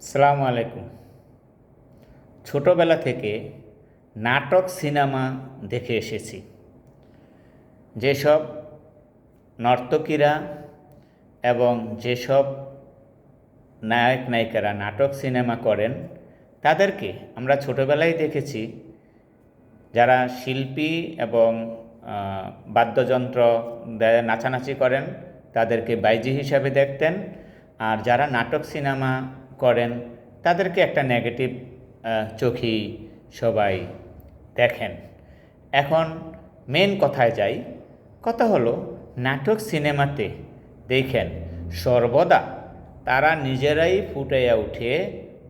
আসসালামু আলাইকুম। ছোটোবেলা থেকে নাটক সিনেমা দেখে এসেছি। যেসব নর্তকীরা এবং যেসব নায়ক নায়িকারা নাটক সিনেমা করেন তাদেরকে আমরা ছোটোবেলায় দেখেছি। যারা শিল্পী এবং বাদ্যযন্ত্র নাচানাচি করেন তাদেরকে বাইজি হিসাবে দেখতেন, আর যারা নাটক সিনেমা করেন তাদেরকে একটা নেগেটিভ চোখেই সবাই দেখেন। এখন মেন কথায় যাই। কথা হলো, নাটক সিনেমাতে দেখেন সর্বদা তারা নিজেরাই ফুটাইয়া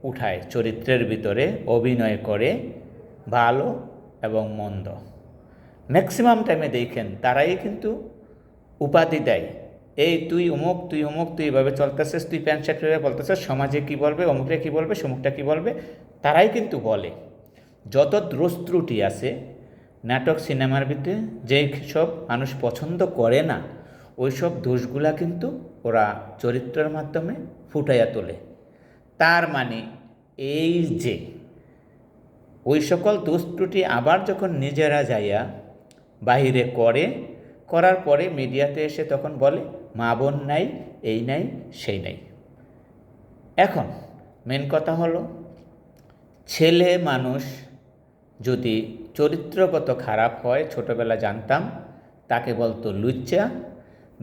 উঠায় চরিত্রের ভিতরে অভিনয় করে, ভালো এবং মন্দ। ম্যাক্সিমাম টাইমে দেখেন তারাই কিন্তু উপাধি দেয়, এই তুই অমুক, তুই অমুক, তুই এভাবে চলতেছিস, তুই প্যান্ট শার্ট পরে বলতেছিস, সমাজে কী বলবে, অমুকরে কী বলবে, সমুকটা কী বলবে, তারাই কিন্তু বলে। যত দোষ ত্রুটি আছে নাটক সিনেমার ভিতরে, যেই সব মানুষ পছন্দ করে না ওই সব দোষগুলা কিন্তু ওরা চরিত্রের মাধ্যমে ফুটাইয়া তোলে। তার মানে এই যে ওই সকল দোষ ত্রুটি আবার যখন নিজেরা যাইয়া বাহিরে করার পরে মিডিয়াতে এসে তখন বলে মা বোন নাই, এই নাই, সেই নাই। এখন মেন কথা হলো, ছেলে মানুষ যদি চরিত্রগত খারাপ হয়, ছোটোবেলা জানতাম তাকে বলতো লুচ্চা।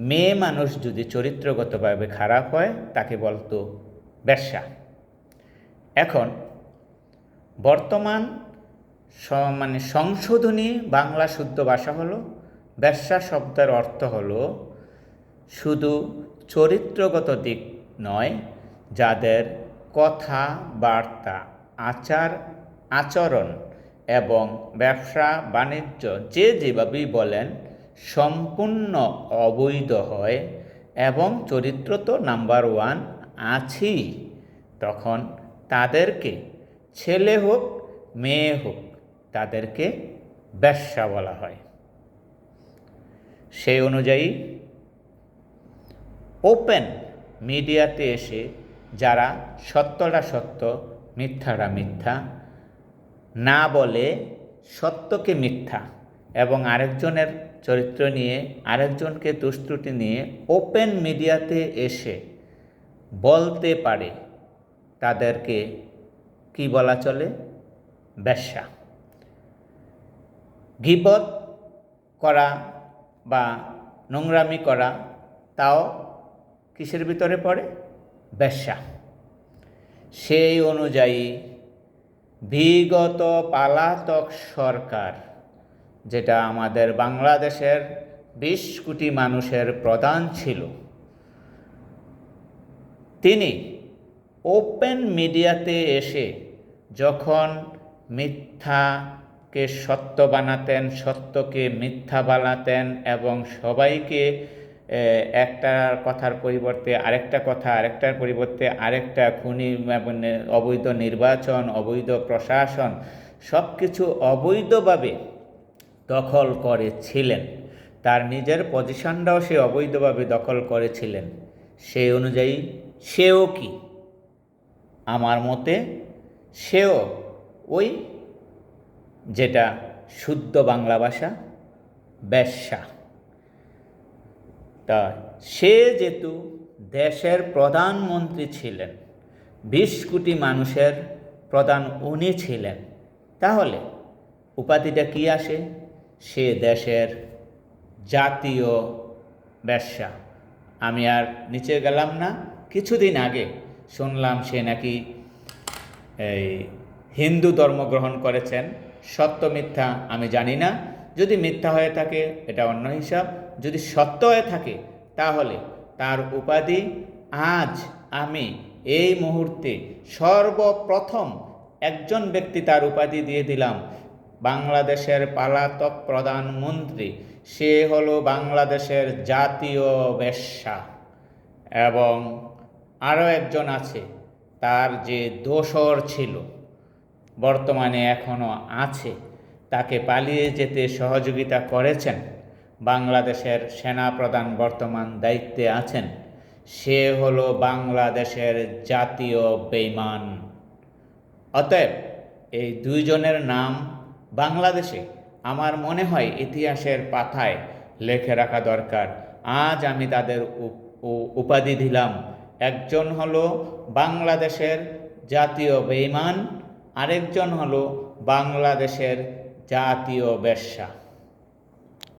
মেয়ে মানুষ যদি চরিত্রগতভাবে খারাপ হয় তাকে বলতো বেশ্যা। এখন বর্তমান সংশোধনী বাংলা শুদ্ধ ভাষা হলো, বেশ্যা শব্দের অর্থ হলো শুধু চরিত্রগত দিক নয়, যাদের কথা বার্তা, আচরণ এবং ব্যবসা বাণিজ্য যে যেভাবেই বলেন সম্পূর্ণ অবৈধ হয় এবং চরিত্র তো নাম্বার 1 আছেই, তখন তাদেরকে ছেলে হোক মেয়ে হোক তাদেরকে বেশ্যা বলা হয়। সেই অনুযায়ী ওপেন মিডিয়াতে এসে যারা সত্যটা সত্য, মিথ্যাটা মিথ্যা না বলে, সত্যকে মিথ্যা এবং আরেকজনের চরিত্র নিয়ে, আরেকজনকে দুষ্ত্রুটি নিয়ে ওপেন মিডিয়াতে এসে বলতে পারে, তাদেরকে কি বলা চলে? বেশ্যা। গীবত করা বা নোংরামি করা, তাও কিসের ভিতরে পড়ে? বেশ্যা। সেই অনুযায়ী বিগত পলাতক সরকার, যেটা আমাদের বাংলাদেশের 20 কোটি মানুষের প্রধান ছিল, তিনি ওপেন মিডিয়াতে এসে যখন মিথ্যাকে সত্য বানাতেন, সত্যকে মিথ্যা বানাতেন এবং সবাইকে একটা কথার পরিবর্তে আরেকটা কথা, আরেকটার পরিবর্তে আরেকটা, খুনি, অবৈধ নির্বাচন, অবৈধ প্রশাসন, সব কিছু অবৈধভাবে দখল করেছিলেন, তার নিজের পজিশনটাও সে অবৈধভাবে দখল করেছিলেন। সেই অনুযায়ী সেও কি, আমার মতে সেও ওই যেটা শুদ্ধ বাংলা ভাষা, বেশ্যা। তা সে যেহেতু দেশের প্রধানমন্ত্রী ছিলেন, 20 কোটি মানুষের প্রধান উনি ছিলেন, তাহলে উপাধিটা কি আসে? সে দেশের জাতীয় বেশ্যা। আমি আর নিচে গেলাম না। কিছুদিন আগে শুনলাম সে নাকি হিন্দু ধর্ম গ্রহণ করেছেন। সত্য মিথ্যা আমি জানি না, যদি মিথ্যা হয়ে থাকে এটা অন্য হিসাব, যদি সত্য হয়ে থাকে তাহলে তার উপাধি আজ আমি এই মুহূর্তে সর্বপ্রথম একজন ব্যক্তি তার উপাধি দিয়ে দিলাম, বাংলাদেশের পলাতক প্রধানমন্ত্রী। সে হলো বাংলাদেশের জাতীয় বেশ্যা। এবং আরও একজন আছে, তার যে দোসর ছিল, বর্তমানে এখনও আছে, তাকে পালিয়ে যেতে সহযোগিতা করেছেন বাংলাদেশের সেনাপ্রধান, বর্তমান দায়িত্বে আছেন, সে হলো বাংলাদেশের জাতীয় বেঈমান। অতএব এই দুইজনের নাম বাংলাদেশে আমার মনে হয় ইতিহাসের পাতায় লিখে রাখা দরকার। আজ আমি তাদের উপাধি দিলাম, একজন হলো বাংলাদেশের জাতীয় বেঈমান, আরেকজন হলো বাংলাদেশের জাতীয় বেশ্যা।